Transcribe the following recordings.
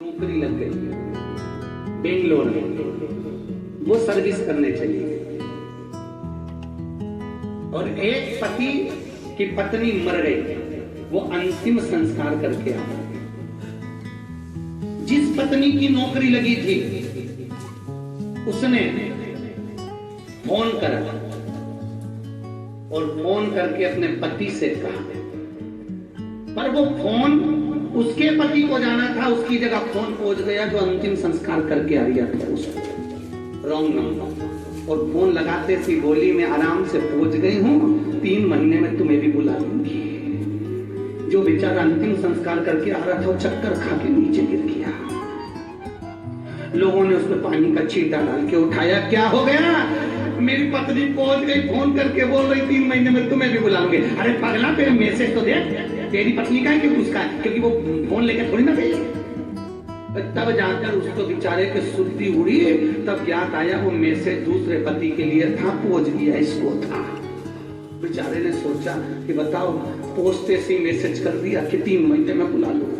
नौकरी लग गई बेंगलोर में, वो सर्विस करने चली गई और एक पति की पत्नी मर गई, वो अंतिम संस्कार करके आ गई। जिस पत्नी की नौकरी लगी थी उसने फोन करा और फोन करके अपने पति से कहा, पर वो फोन उसके पति को जाना था, उसकी जगह फोन पहुंच गया जो अंतिम संस्कार करके आ रहा था उसको, रॉन्ग नंबर। और फोन लगाते सी बोली, मैं आराम से पहुंच गई हूं, 3 महीने में तुम्हें भी बुला लूंगी। जो बेचारा अंतिम संस्कार करके आ रहा था वो चक्कर खा के नीचे गिर गया। लोगों ने उसमें पानी का छींटा डाल के उठाया, क्या हो गया? मेरी पत्नी पहुंच गई, फोन करके बोल रही 3 महीने में तुम्हें भी बुलाऊंगे। अरे पगला, तेरे मैसेज तो देख, तेरी पत्नी का है कि उसका है? क्योंकि वो फोन लेकर थोड़ी ना गई। तब जाकर उसको बेचारे के सुर्ती उड़ी, तब याद आया वो मैसेज दूसरे पति के लिए था, पहुंच गया इसको था। बेचारे ने सोचा कि बताओ, पोस्टे से मैसेज कर दिया कि 3 महीने में बुला लूंगी।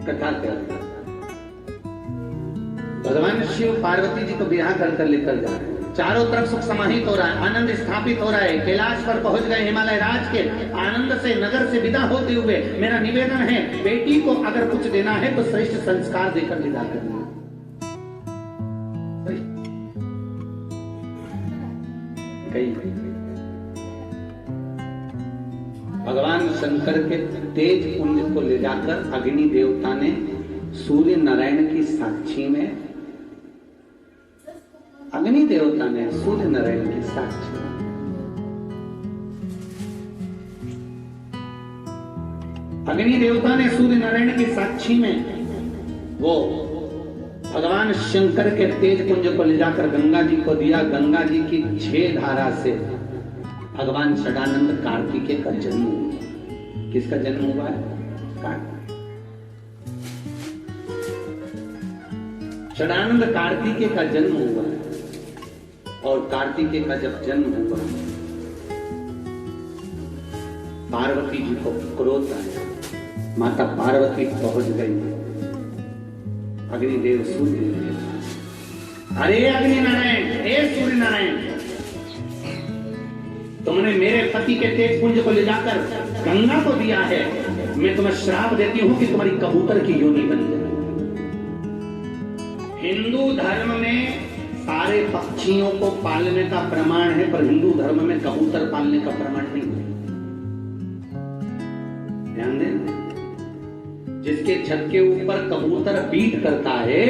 कथा क्या? भगवान शिव पार्वती जी को ब्याह कर लेकर जा रहे हैं, चारों तरफ सुख समाहित हो रहा है, आनंद स्थापित हो रहा है। कैलाश पर पहुंच गए हिमालय राज के, आनंद से नगर से विदा होते हुए मेरा निवेदन है, बेटी को अगर कुछ देना है तो श्रेष्ठ संस्कार देकर विदा करना। भगवान शंकर के तेज पुंज को ले जाकर अग्नि देवता ने सूर्य नारायण की साक्षी में, अग्नि देवता ने सूर्य नारायण की साक्षी में, अग्नि देवता ने सूर्य नारायण की साक्षी में वो भगवान शंकर के तेज पुंज को ले जाकर गंगा जी को दिया। गंगा जी की 6 धारा से भगवान षडानंद कार्तिकेय का जन्म हुआ। किसका जन्म हुआ है? षडानंद कार्तिकेय का जन्म हुआ है। और कार्तिकेय का जब जन्म हुआ, पार्वती जी को क्रोध आया, माता पार्वती पहुंच गई अग्निदेव सूर्य देव, अरे अग्नि नारायण, हे सूर्य नारायण, तुमने मेरे पति के तेज पुंज को ले जाकर गंगा को दिया है, मैं तुम्हें श्राप देती हूं कि तुम्हारी कबूतर की योनि बन जाए। हिंदू धर्म में सारे पक्षियों को पालने का प्रमाण है, पर हिंदू धर्म में कबूतर पालने का प्रमाण नहीं है। ध्यान दें, जिसके छत के ऊपर कबूतर बीट करता है,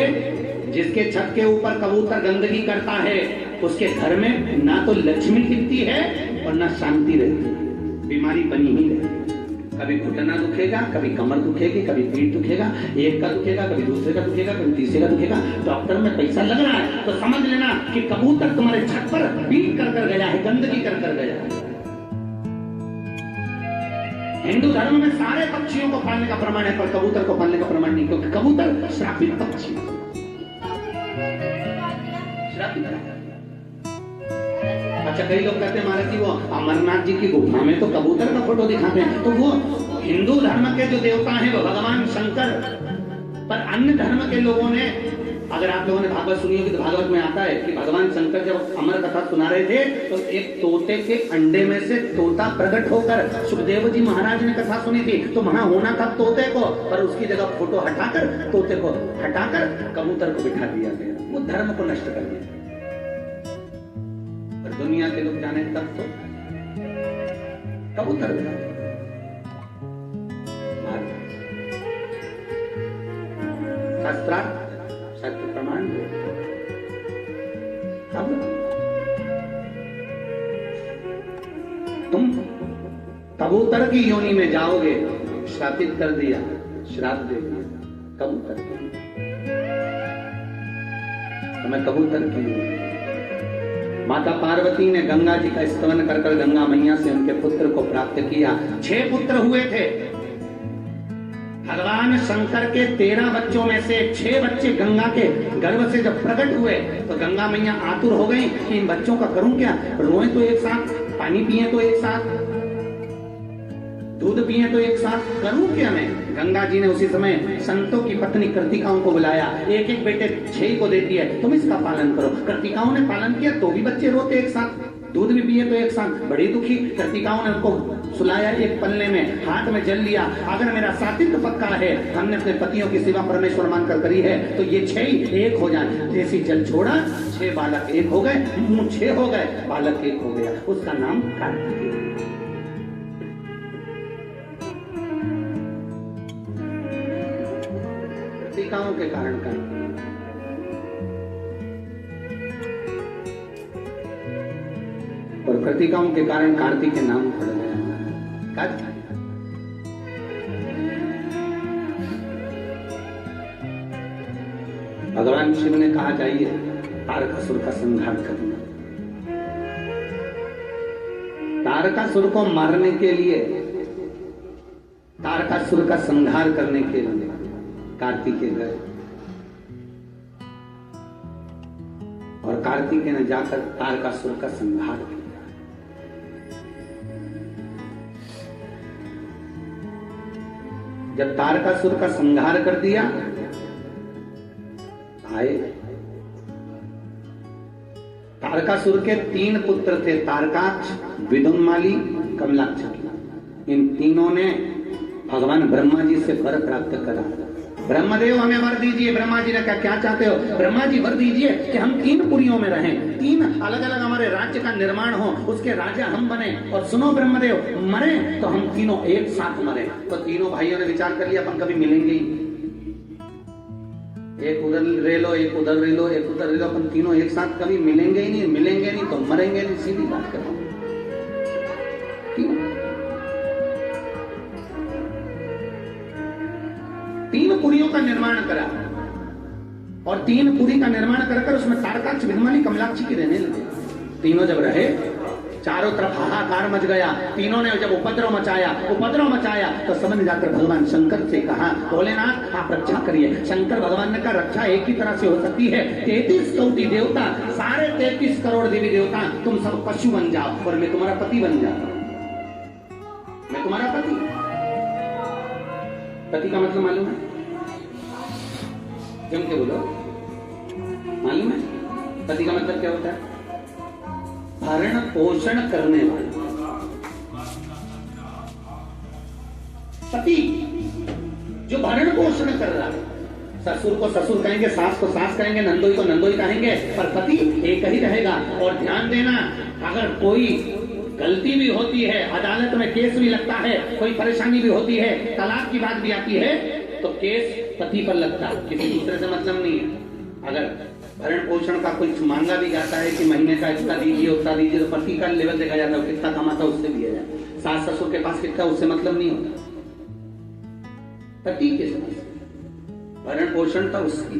जिसके छत के ऊपर कबूतर गंदगी करता है, उसके घर में ना तो लक्ष्मी टिकती है और ना शांति रहती है, बीमारी बनी ही रहती है। कभी घुटना दुखेगा, कभी कमर दुखेगी, कभी पीठ दुखेगा, एक का दुखेगा, कभी दूसरे का दुखेगा, कभी तीसरे का दुखेगा। डॉक्टर में पैसा लग रहा है तो समझ लेना कि कबूतर तुम्हारे छत पर बीट कर गया है, गंदगी कर गया है। हिंदू धर्म में सारे पक्षियों को पालने का प्रमाण है, पर कबूतर को पालने का प्रमाण नहीं, क्योंकि कबूतर श्रापित पक्षी है। अच्छा, कई लोग कहते हैं महाराज जी वो अमरनाथ जी की गुफा में तो कबूतर का फोटो दिखाते हैं, तो वो हिंदू धर्म के जो देवता हैं वो भगवान शंकर, पर अन्य धर्म के लोगों ने, अगर आप लोगों ने भागवत सुनी होगी तो भागवत में आता है कि भगवान शंकर जब अमर कथा सुना रहे थे तो एक तोते के अंडे में से तोता प्रकट होकर, सुखदेव जी महाराज ने कथा सुनी थी तो वहां होना था तोते को, पर उसकी जगह फोटो हटाकर, तोते को हटाकर कबूतर को बिठा दिया गया। वो धर्म को नष्ट कर दिया। दुनिया के लोग जाने तब तो कबूतर शास्त्रार्थ सत्य प्रमाण अब तुम कबूतर की योनि में जाओगे, श्रापित कर दिया, श्राप दे दिया कबूतर की, तो मैं कबूतर की योनि। माता पार्वती ने गंगा जी का स्तवन कर कर गंगा मैया से उनके पुत्र को प्राप्त किया। 6 पुत्र हुए थे, भगवान शंकर के 13 बच्चों में से 6 बच्चे गंगा के गर्भ से जब प्रकट हुए तो गंगा मैया आतुर हो गई कि इन बच्चों का करूं क्या, रोए तो एक साथ, पानी पिए तो एक साथ, दूध पिए तो एक साथ, करूं क्या मैं। गंगा जी ने उसी समय संतों की पत्नी कृतिकाओं को बुलाया, एक एक बेटे 6 को देती है, तुम इसका पालन करो। कृतिकाओं ने पालन किया तो भी बच्चे रोते एक साथ, दूध भी पिए तो एक साथ, बड़ी दुखी। कृतिकाओं ने उनको सुलाया एक पन्ने में, हाथ में जल लिया, अगर मेरा सातित्व पक्का है, हमने अपने पतियों की सेवा परमेश्वर मानकर करी है, तो ये 6 एक हो जाए। जैसी जल छोड़ा 6 बालक एक हो गए, 6 हो गए, बालक एक हो गया, उसका नाम कार्तिकेय। कृतिकाओं के कारण का और कृतिकाओं के कारण कार्तिक के नाम पड़ गया। भगवान शिव ने कहा जाइए तारकासुर का संहार करना। तारकासुर को मारने के लिए, तारकासुर का संहार करने के लिए कार्तिकेय गए और कार्तिकेय ने जाकर तारकासुर का संहार किया। जब तारकासुर का संहार कर दिया, आए तारकासुर के 3 पुत्र थे, तारकाक्ष, विदुन्माली, कमलाक्ष। इन तीनों ने भगवान ब्रह्मा जी से वर प्राप्त करा। ब्रह्मदेव हमें वर दीजिए। ब्रह्मा जी ने कहा क्या चाहते हो? ब्रह्मा जी वर दीजिए कि हम 3 पुरियों में रहें, 3 अलग अलग हमारे राज्य का निर्माण हो, उसके राजा हम बने। और सुनो ब्रह्मदेव, मरे तो हम तीनों एक साथ मरे। तो तीनों भाइयों ने विचार कर लिया अपन कभी मिलेंगे ही, एक उधर ले लो, एक उधर ले लो, एक उधर ले लो, अपन तीनों एक साथ कभी मिलेंगे ही नहीं, मिलेंगे नहीं तो मरेंगे नहीं, सीधी बात करो। 3 पुरियों का निर्माण करा और 3 पुरी का निर्माण कर उसमें तारकाक्ष, विदुन्माली, कमलाक्षी की रहने लगे। तीनों जब रहे, चारों तरफ हाहाकार मच गया। तीनों ने जब उपद्रव मचाया तो समझ जाकर भगवान शंकर से कहा, भोलेनाथ आप रक्षा करिए। शंकर भगवान ने कहा रक्षा एक ही तरह से हो सकती है, 33 कोटि देवता, सारे 33 करोड़ देवी देवता, तुम सब पशु बन जाओ और मैं तुम्हारा पति बन जाता हूं। मैं तुम्हारा पति का मतलब मालूम है? जम के बोलो, मालूम है पति का मतलब क्या होता है? भरण पोषण करने वाला पति, जो भरण पोषण कर रहा है। ससुर को ससुर कहेंगे, सास को सास कहेंगे, नंदोई को नंदोई कहेंगे, पर पति एक ही रहेगा। और ध्यान देना, अगर कोई गलती भी होती है, अदालत में केस भी लगता है, कोई परेशानी भी होती है, तलाक की बात भी आती है, तो केस पति पर लगता है, किसी दूसरे से मतलब नहीं है। अगर भरण पोषण का कुछ मांगा भी जाता है कि महीने का इतना दीजिए उतना दीजिए, तो पति का लेवल देखा जाता है, कितना कमाता है उससे दिया जाए। सास ससुर के पास कितना, उससे मतलब नहीं होता, पति के साथ भरण पोषण का उसकी।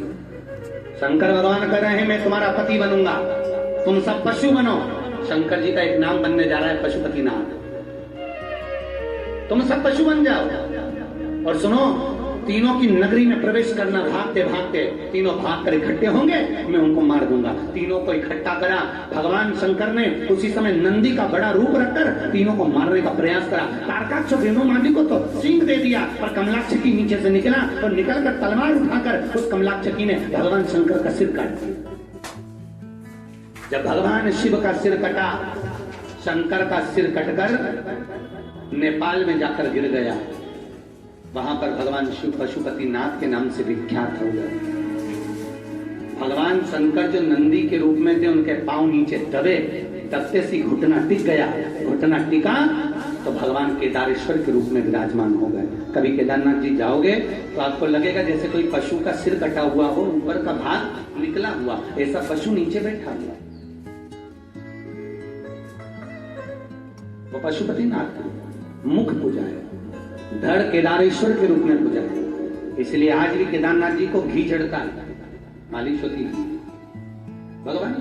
शंकर भगवान कह रहे हैं मैं तुम्हारा पति बनूंगा, तुम सब पशु बनो। शंकर जी का एक नाम बनने जा रहा है पशुपति नाम। तुम सब पशु बन जाओ और सुनो, तीनों की नगरी में प्रवेश करना, भागते भागते तीनों भाग कर इकट्ठे होंगे, मैं उनको मार दूंगा। तीनों को इकट्ठा करा भगवान शंकर ने। उसी समय नंदी का बड़ा रूप रखकर तीनों को मारने का प्रयास करा। तारकाक्ष और विदुन्माली को तो सिंह दे दिया, पर कमलाक्षकी नीचे से निकला और निकलकर तलवार उठाकर उस कमलाक्षकी ने भगवान शंकर का सिर काट दिया। जब भगवान शिव का सिर कटा, शंकर का सिर कटकर नेपाल में जाकर गिर गया। वहां पर भगवान शिव पशुपति नाथ के नाम से विख्यात हो गए। भगवान शंकर जो नंदी के रूप में थे, उनके पांव नीचे दबे, दबते से घुटना टिक गया। घुटना टिका तो भगवान केदारेश्वर के रूप में विराजमान हो गए। कभी केदारनाथ जी जाओगे तो आपको लगेगा जैसे कोई पशु का सिर कटा हुआ हो, ऊपर का भाग निकला हुआ, ऐसा पशु नीचे बैठा हुआ। वो पशुपति नाथ मुख पूजा है, धड़ केदारेश्वर के रूप में पूजा है। इसलिए आज भी केदारनाथ जी को घी चढ़ता है, मालिश होती है भगवान।